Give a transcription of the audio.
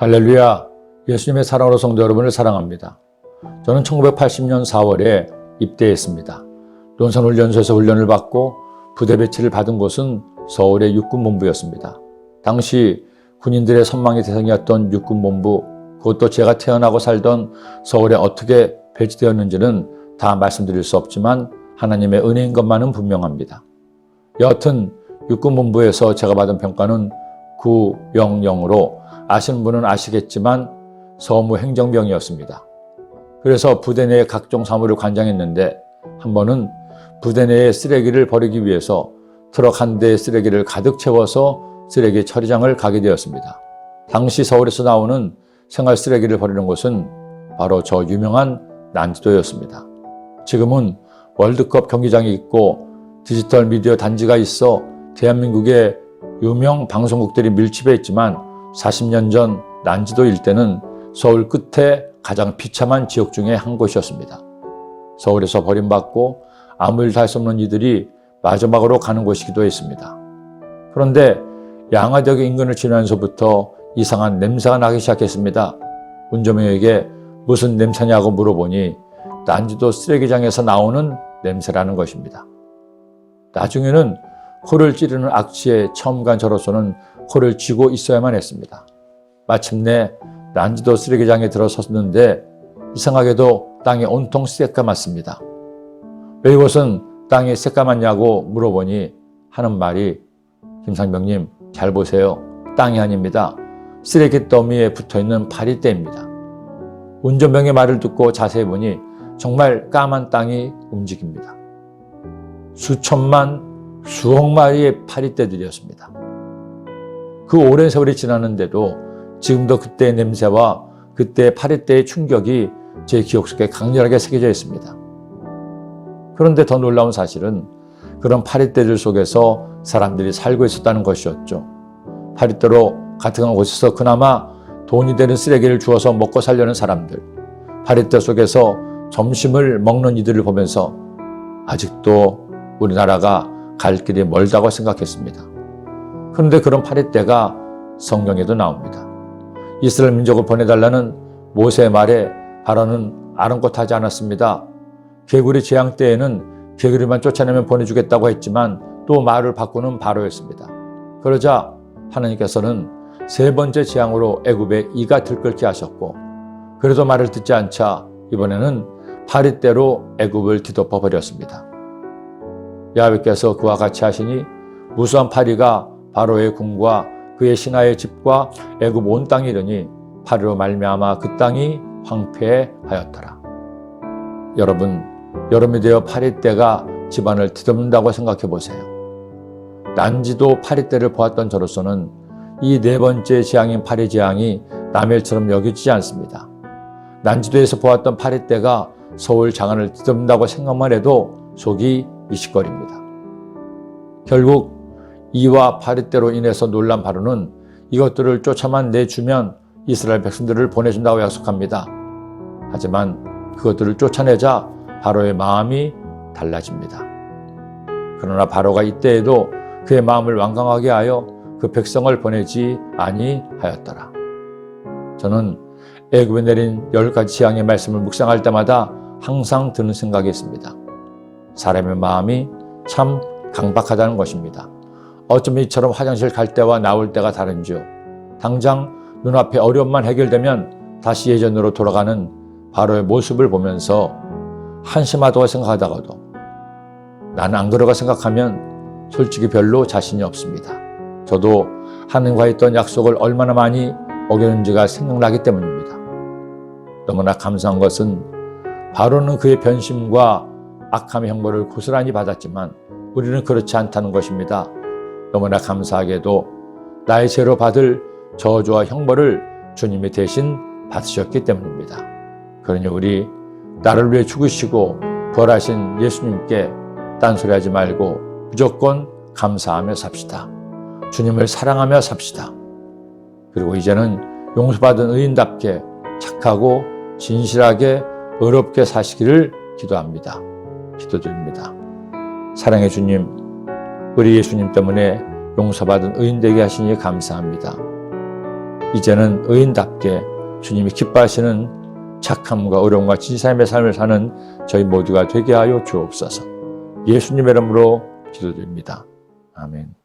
할렐루야, 예수님의 사랑으로 성도 여러분을 사랑합니다. 저는 1980년 4월에 입대했습니다. 논산훈련소에서 훈련을 받고 부대 배치를 받은 곳은 서울의 육군본부였습니다. 당시 군인들의 선망의 대상이었던 육군본부, 그것도 제가 태어나고 살던 서울에 어떻게 배치되었는지는 다 말씀드릴 수 없지만 하나님의 은혜인 것만은 분명합니다. 여하튼 육군본부에서 제가 받은 평가는 900으로 아시는 분은 아시겠지만 서무행정병이었습니다. 그래서 부대 내의 각종 사무를 관장했는데 한 번은 부대 내에 쓰레기를 버리기 위해서 트럭 한 대의 쓰레기를 가득 채워서 쓰레기 처리장을 가게 되었습니다. 당시 서울에서 나오는 생활 쓰레기를 버리는 곳은 바로 저 유명한 난지도였습니다. 지금은 월드컵 경기장이 있고 디지털 미디어 단지가 있어 대한민국의 유명 방송국들이 밀집해 있지만 40년 전 난지도 일대는 서울 끝에 가장 비참한 지역 중에 한 곳이었습니다. 서울에서 버림받고 아무 일도 할 수 없는 이들이 마지막으로 가는 곳이기도 했습니다. 그런데 양화대교 인근을 지나면서부터 이상한 냄새가 나기 시작했습니다. 운전병에게 무슨 냄새냐고 물어보니 난지도 쓰레기장에서 나오는 냄새라는 것입니다. 나중에는 코를 찌르는 악취에 처음 간 저로서는 코를 쥐고 있어야만 했습니다. 마침내 난지도 쓰레기장에 들어섰는데 이상하게도 땅이 온통 새까맣습니다. 왜 이곳은 땅이 새까맣냐고 물어보니 하는 말이 김상병님 잘 보세요. 땅이 아닙니다. 쓰레기 더미에 붙어있는 파리떼입니다. 운전병의 말을 듣고 자세히 보니 정말 까만 땅이 움직입니다. 수천만 수억 마리의 파리떼들이었습니다. 그 오랜 세월이 지났는데도 지금도 그때의 냄새와 그때의 파리떼의 충격이 제 기억 속에 강렬하게 새겨져 있습니다. 그런데 더 놀라운 사실은 그런 파리떼들 속에서 사람들이 살고 있었다는 것이었죠. 파리떼로 가득한 곳에서 그나마 돈이 되는 쓰레기를 주워서 먹고 살려는 사람들, 파리떼 속에서 점심을 먹는 이들을 보면서 아직도 우리나라가 갈 길이 멀다고 생각했습니다. 그런데 그런 파리떼가 성경에도 나옵니다. 이스라엘 민족을 보내달라는 모세의 말에 바로는 아랑곳하지 않았습니다. 개구리 재앙 때에는 개구리만 쫓아내면 보내주겠다고 했지만 또 말을 바꾸는 바로였습니다. 그러자 하나님께서는 세 번째 재앙으로 애굽에 이가 들끓게 하셨고 그래도 말을 듣지 않자 이번에는 파리떼로 애굽을 뒤덮어 버렸습니다. 야훼께서 그와 같이 하시니 무수한 파리가 바로의 궁과 그의 신하의 집과 애굽 온 땅에 이르니 파리로 말미암아 그 땅이 황폐하였더라. 여러분이 되어 파리떼가 집안을 뒤덮는다고 생각해 보세요. 난지도 파리떼를 보았던 저로서는 이 네 번째 재앙인 파리 재앙이 남의 일처럼 여겨지지 않습니다. 난지도에서 보았던 파리떼가 서울 장안을 뒤덮는다고 생각만 해도 속이 미식거립니다. 결국 이와 파리떼로 인해서 놀란 바로는 이것들을 쫓아만 내주면 이스라엘 백성들을 보내준다고 약속합니다. 하지만 그것들을 쫓아내자 바로의 마음이 달라집니다. 그러나 바로가 이때에도 그의 마음을 완강하게 하여 그 백성을 보내지 아니하였더라. 저는 애굽에 내린 10가지 재앙의 말씀을 묵상할 때마다 항상 드는 생각이 있습니다. 사람의 마음이 참 강박하다는 것입니다. 어쩌면 이처럼 화장실 갈 때와 나올 때가 다른지요. 당장 눈앞에 어려움만 해결되면 다시 예전으로 돌아가는 바로의 모습을 보면서 한심하다고 생각하다가도 나는 안 그러가 생각하면 솔직히 별로 자신이 없습니다. 저도 하나님과 했던 약속을 얼마나 많이 어겼는지가 생각나기 때문입니다. 너무나 감사한 것은 바로는 그의 변심과 악함의 형벌을 고스란히 받았지만 우리는 그렇지 않다는 것입니다. 너무나 감사하게도 나의 죄로 받을 저주와 형벌을 주님이 대신 받으셨기 때문입니다. 그러니 우리 나를 위해 죽으시고 부활하신 예수님께 딴소리하지 말고 무조건 감사하며 삽시다. 주님을 사랑하며 삽시다. 그리고 이제는 용서받은 의인답게 착하고 진실하게 의롭게 사시기를 기도합니다. 기도드립니다. 사랑의 주님, 우리 예수님 때문에 용서받은 의인 되게 하시니 감사합니다. 이제는 의인답게 주님이 기뻐하시는 착함과 의로움과 진실함의 삶을 사는 저희 모두가 되게 하여 주옵소서. 예수님의 이름으로 기도드립니다. 아멘.